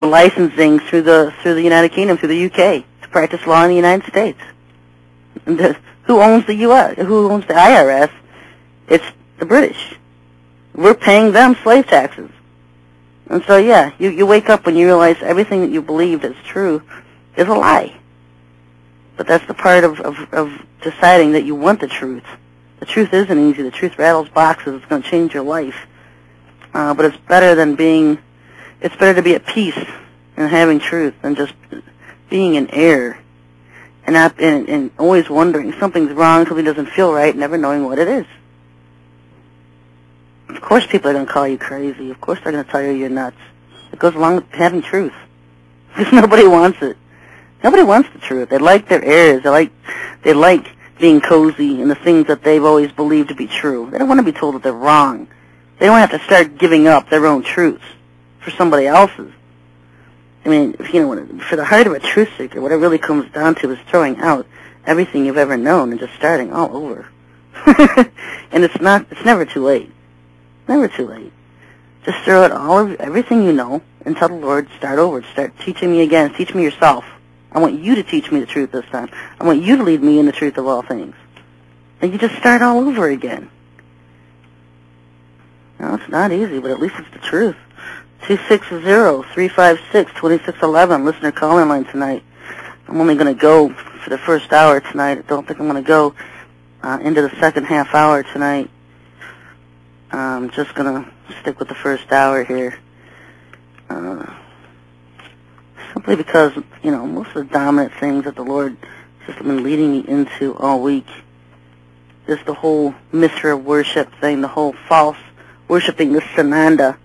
licensing through the United Kingdom, through the UK, to practice law in the United States. And who owns the U.S.? Who owns the IRS? It's the British. We're paying them slave taxes. And so, yeah, you wake up when you realize everything that you believed is true is a lie. But that's the part of deciding that you want the truth. The truth isn't easy. The truth rattles boxes. It's going to change your life. But it's better to be at peace and having truth than just being in error and always wondering something's wrong, something doesn't feel right, never knowing what it is. Of course people are going to call you crazy. Of course they're going to tell you you're nuts. It goes along with having truth. Because nobody wants it. Nobody wants the truth. They like their errors. They like being cozy in the things that they've always believed to be true. They don't want to be told that they're wrong. They don't have to start giving up their own truths for somebody else's. I mean, for the heart of a truth seeker, what it really comes down to is throwing out everything you've ever known and just starting all over. And it's never too late. Never too late. Just throw out everything you know and tell the Lord, start over. Start teaching me again. Teach me yourself. I want you to teach me the truth this time. I want you to lead me in the truth of all things. And you just start all over again. No, it's not easy, but at least it's the truth. 260-356-2611, listener call-in line tonight. I'm only going to go for the first hour tonight. I don't think I'm going to go into the second half hour tonight. I'm just going to stick with the first hour here. Simply because, most of the dominant things that the Lord has been leading me into all week is the whole Mithra worship thing, the whole false worshiping the Sananda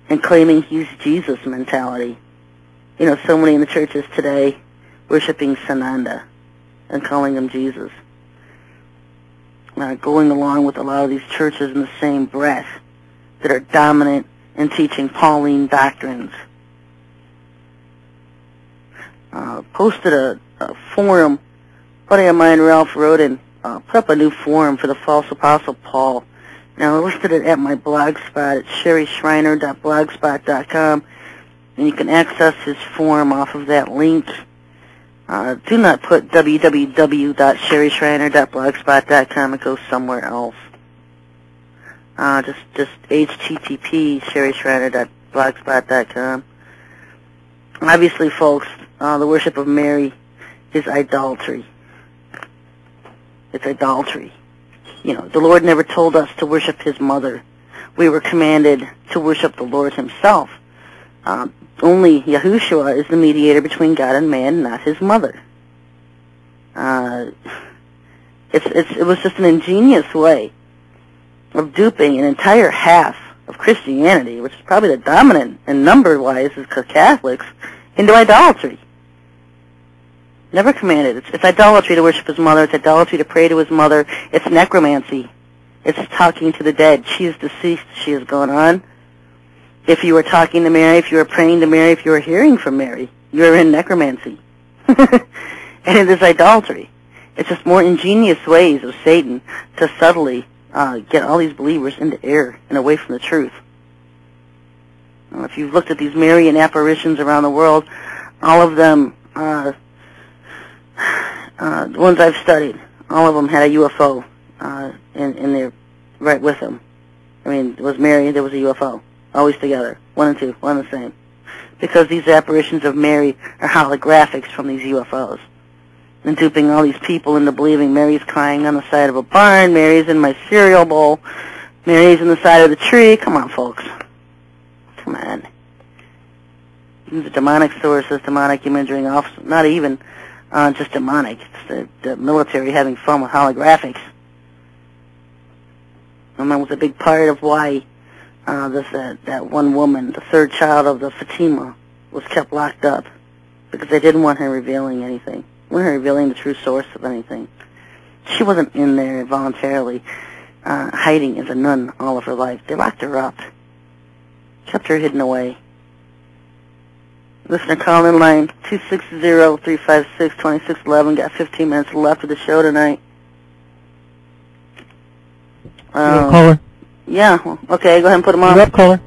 and claiming he's Jesus mentality. So many in the churches today worshiping Sananda and calling him Jesus. Going along with a lot of these churches in the same breath that are dominant in teaching Pauline doctrines. Posted a forum. A buddy of mine, Ralph Roden, put up a new forum for the false apostle Paul. Now, I listed it at my blog spot at sherryschreiner.blogspot.com, and you can access his forum off of that link. Do not put www.sherryschreiner.blogspot.com. It goes somewhere else. Just http sherryschreiner.blogspot.com. Obviously, folks, the worship of Mary is idolatry. It's idolatry. The Lord never told us to worship his mother. We were commanded to worship the Lord himself. Only Yahushua is the mediator between God and man, not his mother. It was just an ingenious way of duping an entire half of Christianity, which is probably the dominant and number-wise is Catholics, into idolatry. Never commanded. It's idolatry to worship his mother. It's idolatry to pray to his mother. It's necromancy. It's talking to the dead. She is deceased. She is gone on. If you were talking to Mary, if you were praying to Mary, if you were hearing from Mary, you are in necromancy. And it is idolatry. It's just more ingenious ways of Satan to subtly get all these believers into error and away from the truth. If you've looked at these Marian apparitions around the world, all of them, the ones I've studied, all of them had a UFO in there right with them. I mean, it was Mary, there was a UFO. Always together. One and two, one and the same. Because these apparitions of Mary are holographics from these UFOs. And duping all these people into believing Mary's crying on the side of a barn, Mary's in my cereal bowl, Mary's in the side of the tree. Come on, folks. Come on. Even the demonic sources, demonic imagery, not even just demonic. It's the military having fun with holographics. And that was a big part of why that one woman, the third child of the Fatima, was kept locked up. Because they didn't want her revealing anything. They weren't revealing the true source of anything. She wasn't in there voluntarily hiding as a nun all of her life. They locked her up. Kept her hidden away. Listener call in line 260-356-2611. Got 15 minutes left of the show tonight. Caller? Yeah, okay, go ahead and put them on. You're up, caller.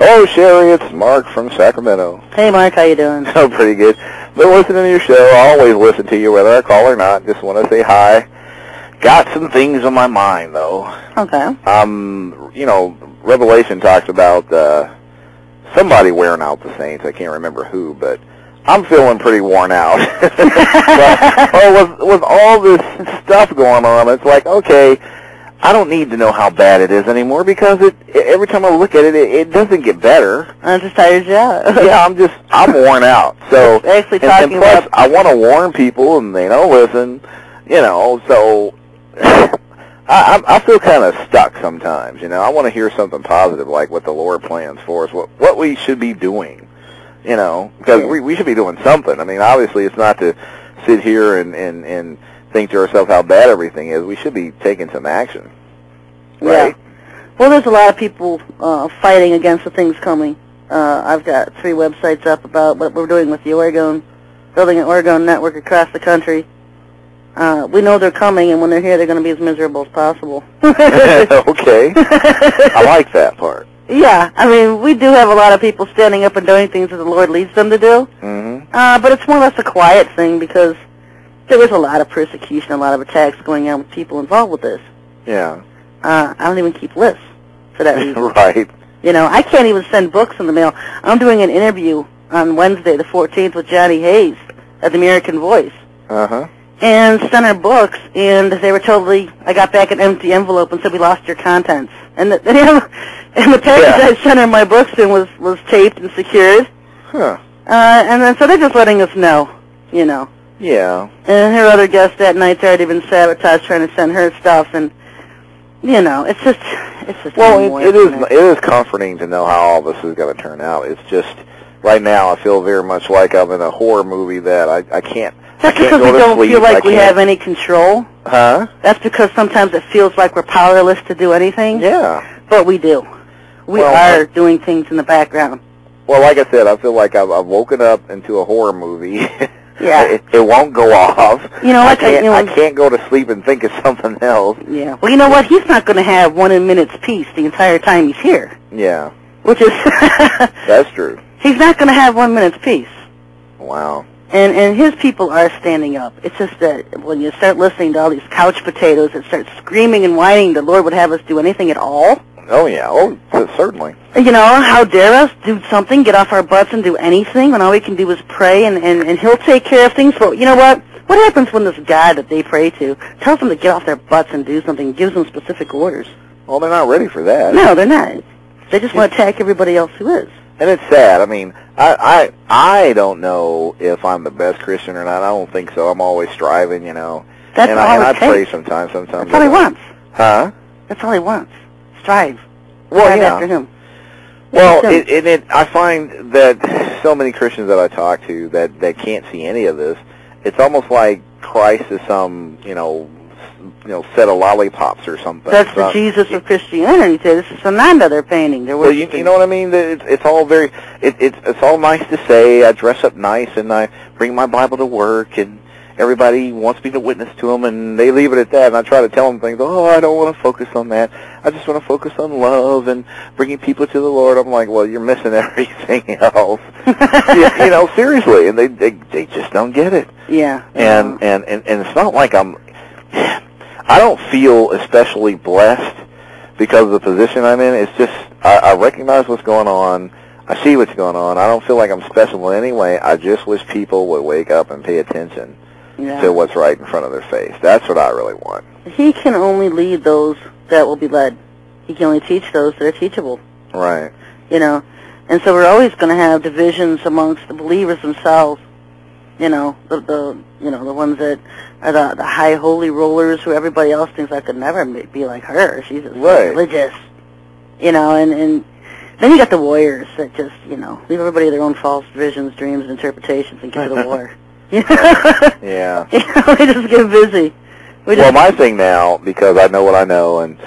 Hello, Sherry. It's Mark from Sacramento. Hey, Mark. How you doing? Oh, pretty good. Been listening to your show. I always listen to you, whether I call or not. Just want to say hi. Got some things on my mind, though. Okay. You know, Revelation talks about somebody wearing out the saints. I can't remember who, but I'm feeling pretty worn out. With all this stuff going on, it's like, okay, I don't need to know how bad it is anymore because every time I look at it, it doesn't get better. It just tires you out. Yeah, I'm worn out. So, actually and plus, I want to warn people, and they don't listen. You know, so I feel kind of stuck sometimes. You know, I want to hear something positive, like what the Lord plans for us, what we should be doing. You know, because we should be doing something. I mean, obviously, it's not to sit here and think to ourselves how bad everything is. We should be taking some action, right? Yeah. Well, there's a lot of people fighting against the things coming. I've got 3 websites up about what we're doing with the building an Oregon network across the country. We know they're coming, and when they're here, they're going to be as miserable as possible. Okay. I like that part. Yeah, I mean, we do have a lot of people standing up and doing things that the Lord leads them to do. Mm-hmm. But it's more or less a quiet thing because there is a lot of persecution, a lot of attacks going on with people involved with this. Yeah. I don't even keep lists for that reason. Right. You know, I can't even send books in the mail. I'm doing an interview on Wednesday, the 14th, with Johnny Hayes at the American Voice. Uh-huh. And sent her books, and they were totally, I got back an empty envelope and said, we lost your contents. And the package I sent her my books in was taped and secured. Huh. And then, so they're just letting us know, you know. Yeah. And her other guest that night's already been sabotaged trying to send her stuff, and, you know, it's just. Well, it is comforting to know how all this is going to turn out. It's just, right now, I feel very much like I'm in a horror movie that I can't. That's because we don't feel like we have any control. Huh? That's because sometimes it feels like we're powerless to do anything. Yeah. But we do. We are doing things in the background. Well, like I said, I feel like I've woken up into a horror movie. Yeah. It won't go off. You know what? I can't go to sleep and think of something else. Yeah. Well, you know what? He's not going to have 1 minute's peace the entire time he's here. Yeah. Which is... That's true. He's not going to have 1 minute's peace. Wow. And his people are standing up. It's just that when you start listening to all these couch potatoes that start screaming and whining the Lord would have us do anything at all. Oh, yeah. Oh, certainly. You know, how dare us do something, get off our butts and do anything when all we can do is pray and he'll take care of things. But you know what? What happens when this God that they pray to tells them to get off their butts and do something, gives them specific orders? Well, they're not ready for that. No, they're not. They just want to attack everybody else who is. And it's sad. I mean, I don't know if I'm the best Christian or not. I don't think so. I'm always striving, you know. That's all I it pray takes. sometimes. That's all he wants. Huh? That's all he wants. Strive. Well, Strive yeah. after him. Well, I find that so many Christians that I talk to that can't see any of this, it's almost like Christ is some, you know, set of lollipops or something. That's the Jesus of Christianity. This is Sananda they're painting. They're well, you know what I mean? It's all very, it's all nice to say. I dress up nice and I bring my Bible to work and everybody wants me to witness to them and they leave it at that. And I try to tell them things. Oh, I don't want to focus on that. I just want to focus on love and bringing people to the Lord. I'm like, well, you're missing everything else. you know, seriously, and they just don't get it. Yeah. And it's not like I don't feel especially blessed because of the position I'm in. It's just I recognize what's going on. I see what's going on. I don't feel like I'm special in any way. I just wish people would wake up and pay attention to what's right in front of their face. That's what I really want. He can only lead those that will be led. He can only teach those that are teachable. Right. You know, and so we're always going to have divisions amongst the believers themselves. You know, the ones that are the high holy rollers who everybody else thinks I could never be like her. She's just religious. You know, and then you got the warriors that just, you know, leave everybody their own false visions, dreams, and interpretations and get to the war. Yeah. You know, we just get busy. Well, my thing now, because I know what I know, and